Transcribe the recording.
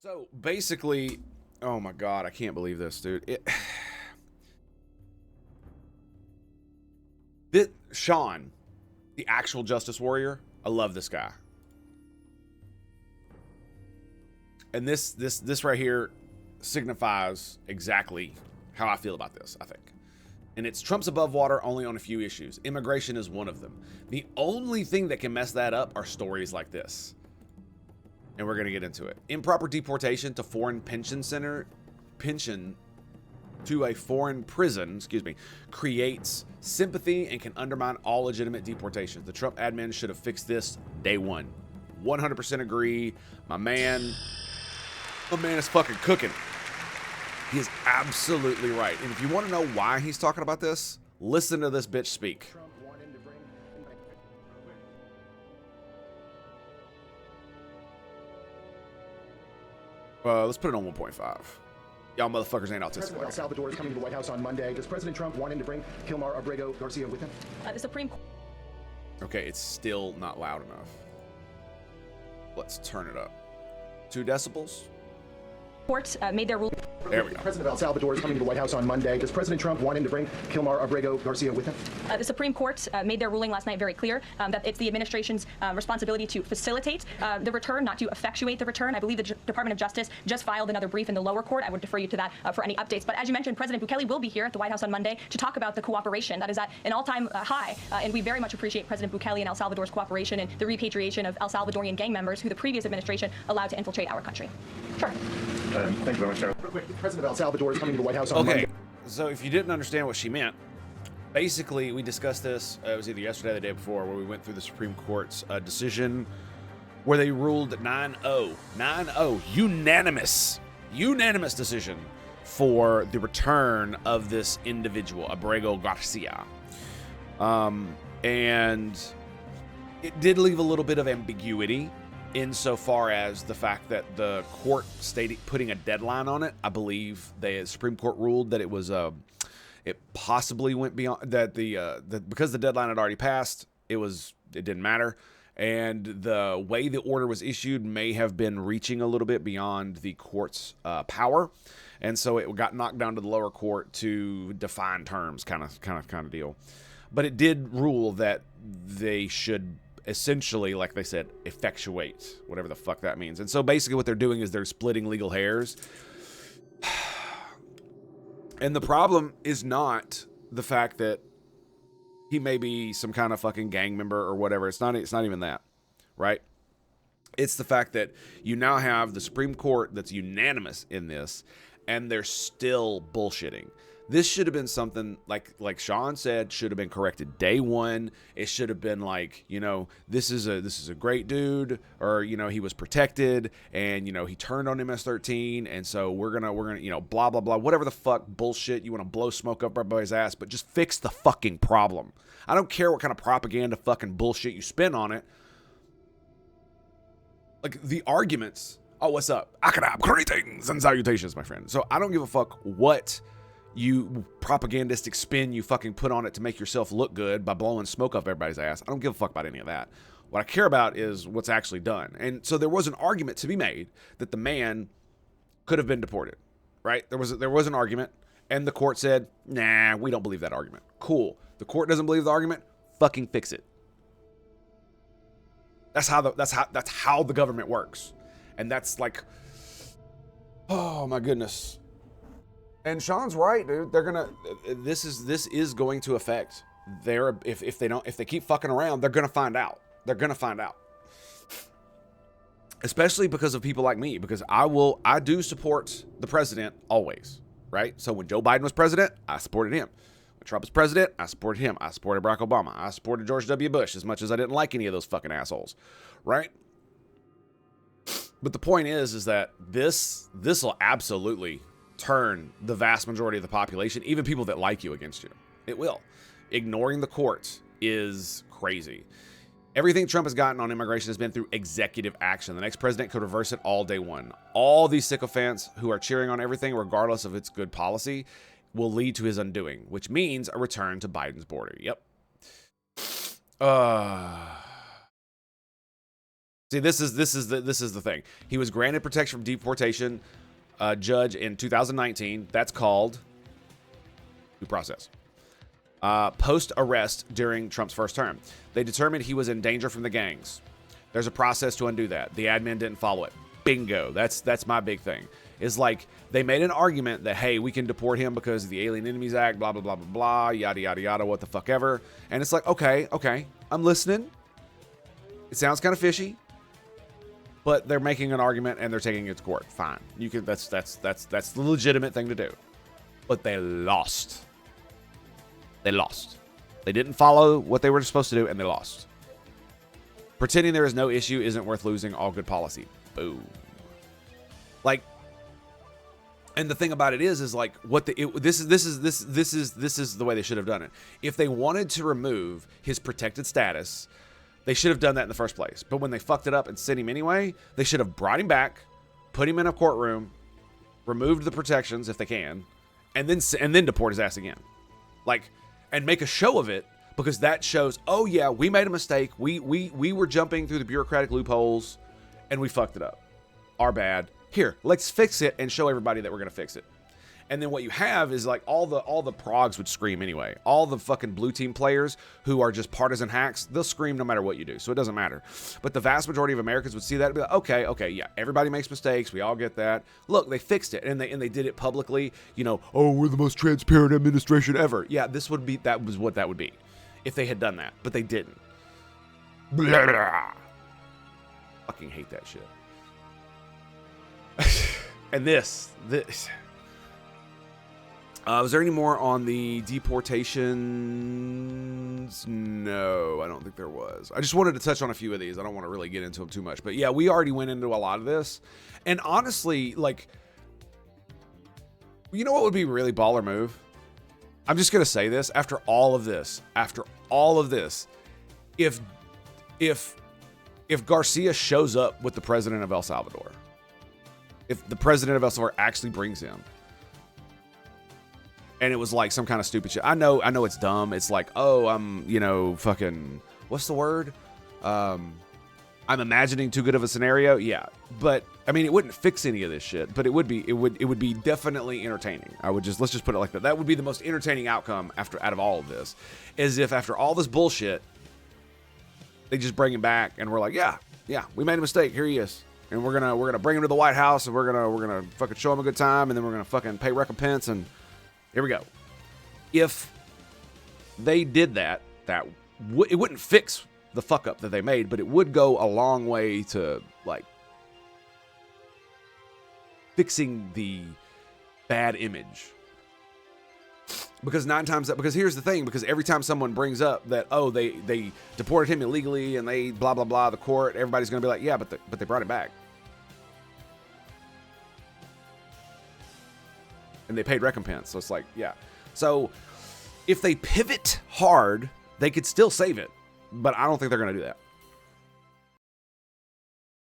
So basically, oh my God, I can't believe this, dude. Sean, the actual Justice Warrior, I love this guy. And this right here signifies exactly how I feel about this, I think. And it's Trump's above water only on a few issues. Immigration is one of them. The only thing that can mess that up are stories like this. And we're going to get into it. Improper deportation to foreign pension to a foreign prison, creates sympathy and can undermine all legitimate deportations. The Trump admin should have fixed this day one. 100% agree. My man is fucking cooking. He is absolutely right. And if you want to know why he's talking about this, listen to this bitch speak. Let's put it on 1.5. Y'all motherfuckers ain't autistic. President El Salvador is coming to the White House on Monday. Does President Trump want him to bring Kilmar Abrego Garcia with him? The Supreme Court. Okay, it's still not loud enough. Let's turn it up. 2 decibels. Made their rule. There we go. President of El Salvador is coming to the White House on Monday. Does President Trump want him to bring Kilmar Abrego Garcia with him? The Supreme Court made their ruling last night very clear that it's the administration's responsibility to facilitate the return, not to effectuate the return. I believe the Department of Justice just filed another brief in the lower court. I would defer you to that for any updates. But as you mentioned, President Bukele will be here at the White House on Monday to talk about the cooperation that is at an all-time high. And we very much appreciate President Bukele and El Salvador's cooperation and the repatriation of El Salvadorian gang members who the previous administration allowed to infiltrate our country. Sure. Thank you very much, Real quick, the President of El Salvador is coming to the White House on Monday. Okay, so if you didn't understand what she meant, basically we discussed this, it was either yesterday or the day before, where we went through the Supreme Court's decision where they ruled 9-0, unanimous decision for the return of this individual, Abrego Garcia. And it did leave a little bit of ambiguity insofar as the fact that the court stated putting a deadline on it. I believe the Supreme Court ruled that it was it possibly went beyond that because the deadline had already passed, it didn't matter, and the way the order was issued may have been reaching a little bit beyond the court's power, and so it got knocked down to the lower court to define terms, kind of deal. But it did rule that they should essentially, like they said, effectuate, whatever the fuck that means. And so basically what they're doing is they're splitting legal hairs. And the problem is not the fact that he may be some kind of fucking gang member or whatever. It's not even that, right? It's the fact that you now have the Supreme Court that's unanimous in this, and they're still bullshitting. This should have been something like Sean said, should have been corrected day one. It should have been like, this is a great dude, or he was protected, and he turned on MS-13, and so we're gonna blah blah blah, whatever the fuck bullshit you want to blow smoke up everybody's ass, but just fix the fucking problem. I don't care what kind of propaganda fucking bullshit you spin on it. Like the arguments. Oh, what's up? Akadab, greetings and salutations, my friend. So I don't give a fuck what you propagandistic spin you fucking put on it to make yourself look good by blowing smoke up everybody's ass. I don't give a fuck about any of that. What I care about is what's actually done. And so there was an argument to be made that the man could have been deported, right? There was an argument, and the court said, nah, we don't believe that argument. Cool. The court doesn't believe the argument. Fucking fix it. That's how the government works. And that's like, oh my goodness. And Sean's right, dude. This is going to affect if they keep fucking around, they're gonna find out. They're gonna find out. Especially because of people like me, because I do support the president always, right? So when Joe Biden was president, I supported him. When Trump was president, I supported him. I supported Barack Obama. I supported George W. Bush as much as I didn't like any of those fucking assholes, right? But the point is that this will absolutely turn the vast majority of the population, even people that like you, against you. It will. Ignoring the courts is crazy. Everything Trump has gotten on immigration has been through executive action. The next president could reverse it all day one. All these sycophants who are cheering on everything, regardless of its good policy, will lead to his undoing, which means a return to Biden's border. Yep. See, this is the thing. He was granted protection from deportation, judge in 2019. That's called due process. Post arrest during Trump's first term, they determined he was in danger from the gangs. There's a process to undo that. The admin didn't follow it. Bingo. That's my big thing. Is like they made an argument that, hey, we can deport him because of the Alien Enemies Act, blah blah blah blah blah, yada yada yada, what the fuck ever. And it's like, okay, I'm listening. It sounds kind of fishy, but they're making an argument and they're taking it to court. Fine, you can. That's the legitimate thing to do. But they lost. They lost. They didn't follow what they were supposed to do, and they lost. Pretending there is no issue isn't worth losing all good policy. Boom. Like, and the thing about it is like what this is the way they should have done it. If they wanted to remove his protected status, they should have done that in the first place. But when they fucked it up and sent him anyway, they should have brought him back, put him in a courtroom, removed the protections if they can, and then deport his ass again. Like, and make a show of it, because that shows, oh yeah, we made a mistake. We were jumping through the bureaucratic loopholes and we fucked it up. Our bad. Here, let's fix it and show everybody that we're going to fix it. And then what you have is like all the progs would scream anyway. All the fucking blue team players who are just partisan hacks, they'll scream no matter what you do. So it doesn't matter. But the vast majority of Americans would see that and be like, okay, yeah, everybody makes mistakes. We all get that. Look, they fixed it and they did it publicly. You know, oh, we're the most transparent administration ever. Yeah, that was what that would be if they had done that, but they didn't. Blah, blah. Fucking hate that shit. And this. Was there any more on the deportations? No, I don't think there was. I just wanted to touch on a few of these. I don't want to really get into them too much. But yeah, we already went into a lot of this. And honestly, like, you know what would be a really baller move? I'm just going to say this. After all of this, if Garcia shows up with the president of El Salvador, if the president of El Salvador actually brings him, and it was like some kind of stupid shit. I know it's dumb. It's like, oh, I'm, fucking, what's the word? I'm imagining too good of a scenario. Yeah. But I mean, it wouldn't fix any of this shit, but it would be definitely entertaining. Let's just put it like that. That would be the most entertaining outcome out of all of this, is if after all this bullshit, they just bring him back and we're like, yeah, we made a mistake. Here he is. And we're going to bring him to the White House and we're going to fucking show him a good time. And then we're going to fucking pay recompense and here we go. If they did that, it wouldn't fix the fuck up that they made, but it would go a long way to like fixing the bad image. Because because here's the thing, because every time someone brings up that, oh, they deported him illegally and they blah blah blah the court, everybody's gonna be like, yeah, but they brought it back. And they paid recompense. So it's like, yeah. So if they pivot hard, they could still save it. But I don't think they're going to do that.